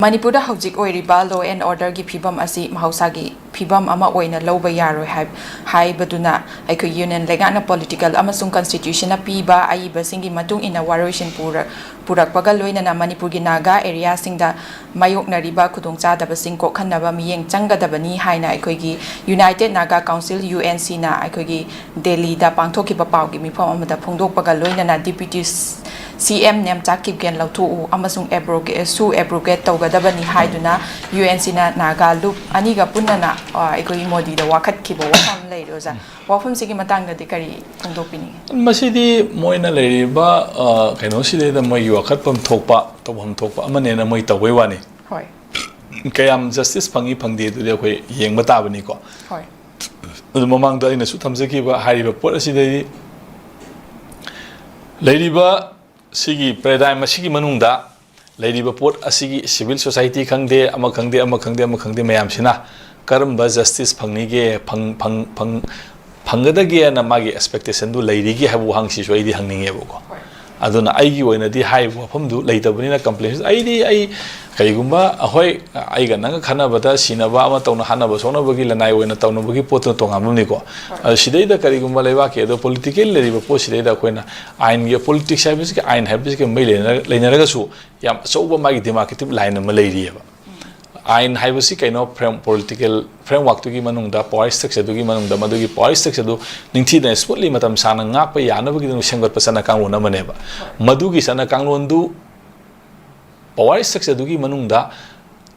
Manipur da hojik oiriba law and order gi phibam asi mahausa-gi phibam ama oina lawba yaroi haibaduna aikoi union legana political amasung constitution na piba aiba singi matung ina waroishin purakpaga loinana Manipur gi naga area singda mayoknariba khudongchadaba sing kokhanaba miyeng changgadabani haina aikoi gi United Naga Council UNC na aikoi gi Delhi da pangthokiba pawgi mifam amada phongdokpaga loinana deputy CM nem chakip gen lautu amasung abrogate tawgadabani haiduna UNC na naga loop aniga punana aikoi modi da wakhat kibo wafam leiroza wafam sigi matangda de kari phongdokpini masidi moina leiriba kaino side da moi wakhatpam thokpa amane na moi tawai wani hoi kayam justice phangi phangde du de khoi yengba tabani ko hoi adu mamang da ina su thamjaki ba hariba pot aside leiriba sigi paradigm asigi manungda leiriba pot asigi civil society khangde ama khangde mayam sina karamba justice phangnige phanggadage na magi expectation du leirigi habu hangsi so idi hangninge boko aduna aigi oina di hai wafamdu leitabani na complaints ai kaigumba ahoi aiga nanga khana bata sinaba ama tawna hanaba sona bagi lanai oina tawna bagi potna tongamni ko sidai da karigumba leiba ke do political leriba po sidai da koina ain ge politics service ke ain habis ke mai leinaraga su yam soba magi demarcative line ma leiriba ain haibasi kaino political framework to gi manungda power structure to gi manungda madugi power structure do ningthi da smoothly matam sana ngak pa yana bagi no sengot pasana kang wona maneba madugi sana kang londu power structure do gi manungda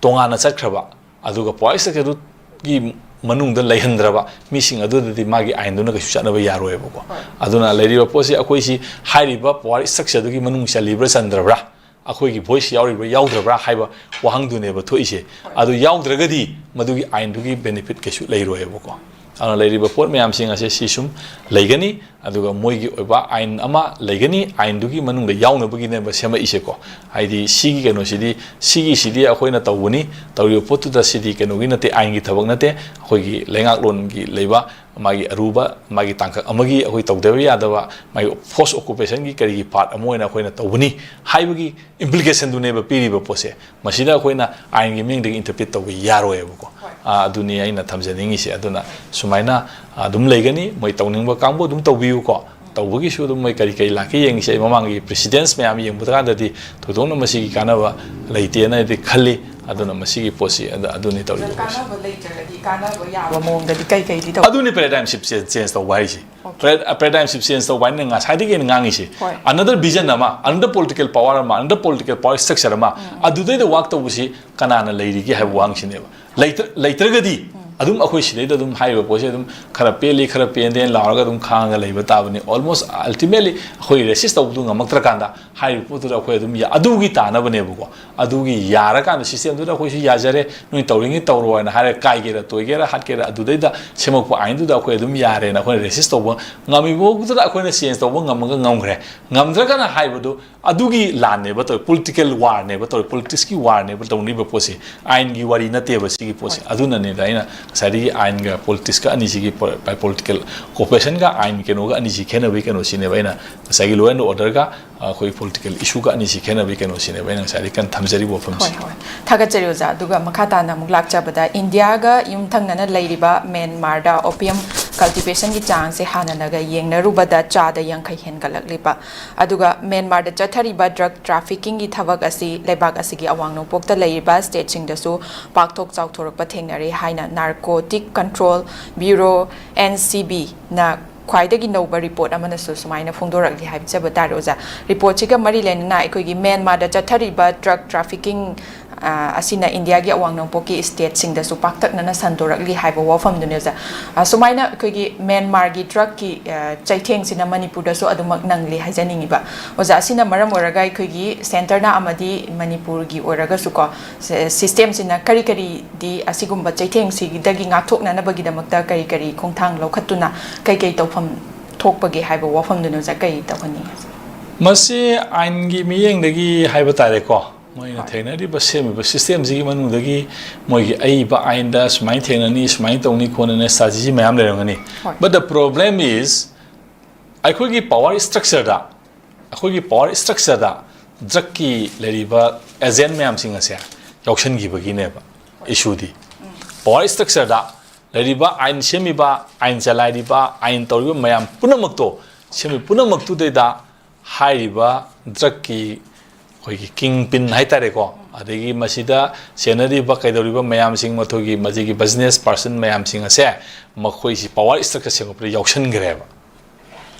tongana chakhraba aduga power structure do gi manungda leihandraba mising adu di magi ain do na kasu chana ba yaro ebo ko aduna leiriba posi akoi si hairiba power structure do gi manung salibra chandrabra akoi gi voice yauribra yaudrabra haiba wahangdune ba thoise adu yaudragadi madugi ain dugi benefit kesu leiroebo ko ana leiriba pot mayam singa se sisum leigani aduga moigi oiba ain ama leigani ain dugi manung da yauna bagi ne ba sema ise ko haidi sigi keno sidi akoina tawuni tawri potu da sidi keno gi nate ain gi thabak nate akoi gi lengak lon gi leiba magi aruba magi tangkak amagi akoi tawdeba yadaba magi force occupation gi kari gi part amoina akoina tawuni haibagi implication du ne ba piri ba pose masida akoina ain gi ming de interpret tawi yaro ebo ko aduni aina thamjaningi se aduna sumaina adum leigani moi tawningba kangbo dum tawbiu ko tawbagi su dum moi kari laki yeng se mamangi presidents mayam yeng butaka dadi todona masigi kanaba leite na de khali aduna masigi posi aduni tawri kanaba later di kanaba yawa mong da di kai di taw aduni paradigm shift change to why si paradigm shift change to why nga sadi ge ngangi si another vision ama another political power ama another political power structure ama adudai the work to busi kanana leiri ge have wang sineba later gadi adum akoi sidai da dum haiba pose dum khara peli khara penden lauraga dum khanga leiba tabani almost ultimately akoi resist to du ngamaktra kanda hai putu da akoi dum ya adugi tana bane buko adugi yara kan system du da akoi si yajare noi tawringi tawro na hare kai gera toigera hatkera adudai da semak po ain du da akoi dum yare na akoi resist to ngami bo du da akoi na change to ngamaga ngamgre ngamdra kana haiba du adugi lanne ba to political war ne ba to politics ki war ne ba to ni ba pose ain gi wari na te ba sigi pose aduna ne da ina sari ain ga politics ka ani sigi by political cooperation ga ain ke no ga ani si khena be ke no sine ba ina sagi law and order ga khoi political issue ga ani si khena be ke no sine ba ina sari kan thamjari bo fam si thaga chero ja duga makhata na muk lakcha bada India ga yum thangna na leiriba Myanmar da opium cultivation gi chang se hana naga yengna rubada cha da yankhai hen galak lipa aduga Myanmar da chathariba drug trafficking gi thabak asi lebak asi gi awang no pokta leiriba state sing da su pakthok chawthorak pa thengnare haina Narcotic Control Bureau NCB na khwaidagi noba report amana su sumaina phongdorakli haibchaba taroja report chiga mari lenna aikoi Myanmar da chathariba drug trafficking asina India gi awang nong poki state sing da su paktak nana sandorakli haiba wafam duneza sumaina aikoi Myanmar gi drug ki chaitheng sina Manipur da su adumak nangli haijaningi ba oja asina maram oraga aikoi center na amadi Manipur gi oraga su ko system sina kari di asigumba chaitheng si dagi ngathok nana bagi damakta kari khongthang lokhatuna kai tawfam thokpagi haiba wafam duneza kai tawhani masi ain gi miyeng dagi haiba tare ko moi na thena ri ba semi ba system ji manu dagi moi gi ai ba ain da smai thena ni smai tawni khona ne strategy mayam le rangani but the problem is akhoi gi power structure da drug ki leriba agent mayam singa se yaushangibagineba issue di power structure da leriba ain semiba ain chalairiba ain toriba mayam punamakto semi punamaktu de da hairiba drug ki koi king pin haitare ko adegi masida senariba kaidoriba mayam sing mathogi majigi business person mayam sing ase makhoi si power structure sing pre yaushan greba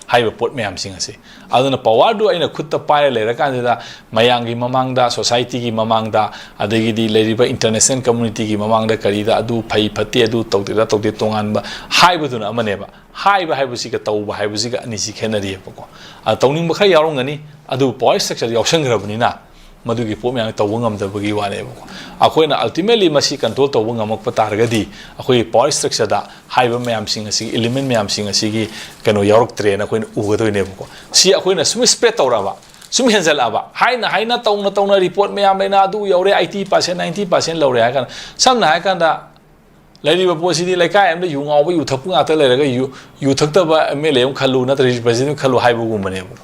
haiba pot mayam sing ase aduna power do aina khutta paire lera kanda mayangi mamangda society gi mamangda adegi di leriba international community gi mamangda karida adu phai phati adu tawde tongan ba haiba duna amaneba haiba haiba si ka tawba haiba si ka ani si khenari ko a tawning ba kha yarong ani adu power structure yaushan grabani na madugi po myang tawung am da bagi wane ko akoina ultimately masi control tawung amak patargadi akoi power structure da haiba mayam sing asi element mayam sing asi gi kano yorok train akoina ugadoi ne ko si akoina sum spread tawraba sum henzal aba haina tawna report mayam lena adu yore 80% 90% lawre ha kan samna ha kan da lady ba posi di like am da yu ngaw ba yu thap nga ta le ga yu thak ta ba mele am khalu na tri president khalu haibu gu mane ko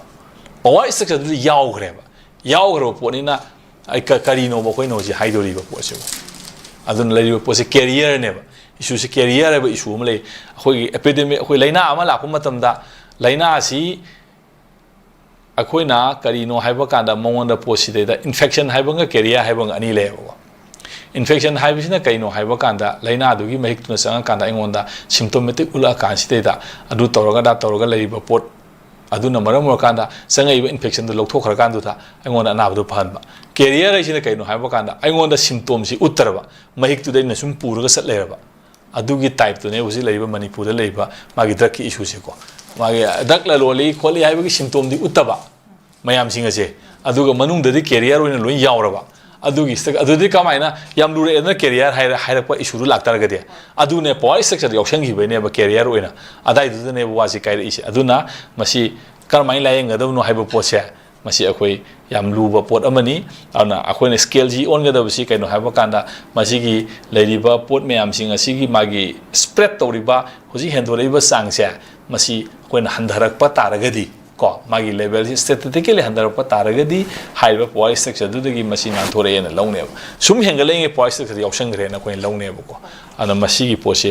power structure du yaw greba yaw gro ponina ai karino ba koino ji haidori ba pose adun lady ba pose career ne ba issue se career ba issue am le khoi epidemic khoi laina ama la kum matam da laina si akoina karino haiba kanda mongonda posi de da infection haiba nga career haiba nga ani le ba infection haibisina kaino haiba kanda laina adugi mahik tuna sanga kanda ingonda symptomatic ula kansite da adu tawraga leriba pot aduna maram kanda sanga iba infection do lokthokra kandu tha ingonda anabdu phanba career isina kaino haiba kanda ingonda symptoms si uttarba mahik tu deina sum puraga sat leraba adugi type tu ne usi leriba manipur da leriba magi drug ki issue se ko magi drug la loli kholi haiba ki symptom di uttaba mayam singa se aduga manung da di career oina loi yawraba adugi adudi kamaina yam lure ena career haira pa issue laktar gade adune power structure yaushangi bene ba career oina adai du ne wasi kai isi aduna masi karmai la yeng adum no haiba poche masi akoi yam luba pot amani ana akoi ne scale ji on gada bisi kai no haiba kanda masi gi leriba pot me am singa sigi magi spread toriba hoji hendoriba sangse masi koi na handarak pa taragadi ko magi level statistically handar pa taragadi haiba power structure du gi machine an thore na laune sum hengalenge power structure yausang gre na ko laune ko ana masi gi pose